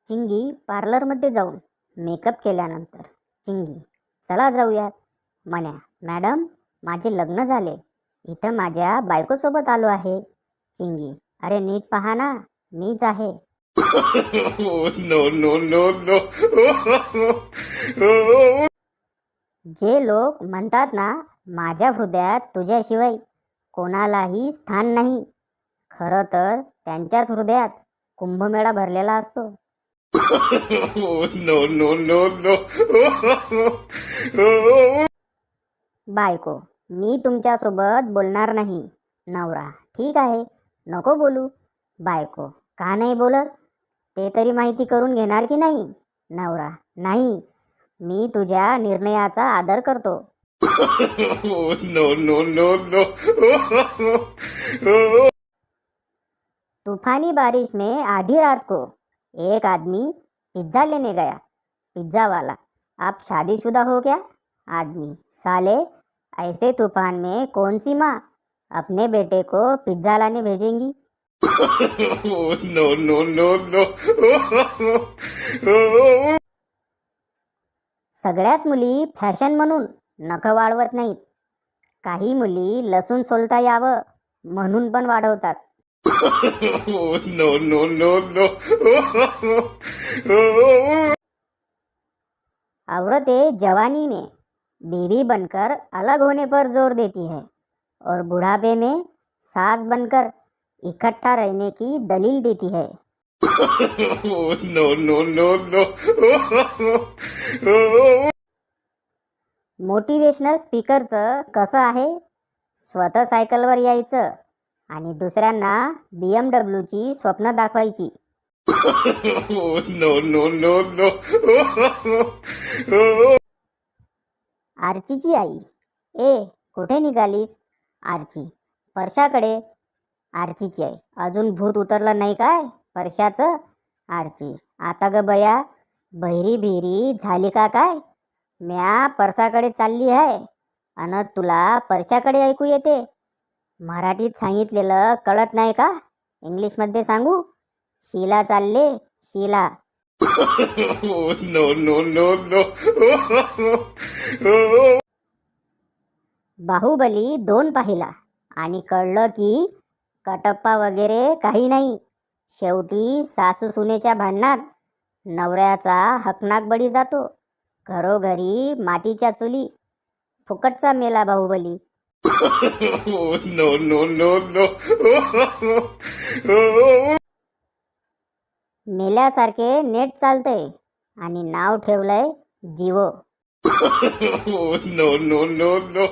चिंगी पार्लरमध्ये जाऊन मेकअप केल्यानंतर चिंगी, चला जाऊयात. म्हण्या, मॅडम माझे लग्न झाले, इथं माझ्या बायकोसोबत आलो आहे. चिंगी, अरे नीट पहा ना, मीच आहे. No, no, no, no. जे लोक म्हणतात ना, माझ्या हृदयात तुझ्याशिवाय कोणालाही स्थान नाही, खरं तर त्यांच्याच हृदयात कुंभमेळा भरलेला असतो. No, no, no, no. बायको, मी तुमच्यासोबत बोलणार नाही. नवरा, ठीक आहे, नको बोलू. बायको, का नाही बोलत, ते तरी माहिती करून घेणार की नाही. नवरा, नाही, मी तुझ्या निर्णयाचा आदर करतो. No, no, no, no. तूफानी बारिश में आधी रात को एक आदमी पिज्ज़ा लेने गया. पिज्ज़ा वाला, आप शादीशुदा हो क्या? आदमी, साले, ऐसे तूफान में कौन सी माँ अपने बेटे को पिज्ज़ा लाने भेजेंगी. No, no, no, no. सगळ्याच मुली फॅशन म्हणून नखं वाढवत नाहीत. काही मुली लसूण सोलता यावं म्हणून पण वाढवतात. No, no, no, no. औरतें जवानी में बीवी बनकर अलग होने पर जोर देती है और बुढ़ापे में सास बनकर इकट्ठा रहने की दलील देती है. No, no, no, no. Motivational स्पीकरचं कसं आहे? स्वतः सायकलवर यायचं आणि दुसऱ्यांना BMWची स्वप्न दाखवायची. No, no, no, no. आर्चीची आई, ए कुठे निघालीस? आर्ची, परशाकडे. आर्चीची आई, अजून भूत उतरलं नाही काय परशाचं? आर्ची, आता ग बया, बहिरी भिरी झाली का काय? म्या परसाकडे चालली आहे अन तुला परशाकडे ऐकू येते. मराठीत सांगितलेलं कळत नाही का? इंग्लिशमध्ये सांगू? शीला चालले, Sheila. No, no, no, no. Baahubali 2 पाहिला आणि कळलं की कटप्पा वगैरे काही नाही. शेवटी सासू सुनेच्या भांडणात नवऱ्याचा हकनाक बळी जातो. घरोघरी मातीच्या चुली. फुकटचा मेला Baahubali. No, no, no, no. मेल्यासारखे नेट चालतंय आणि नाव ठेवलंय जिवो. No, no, no, no.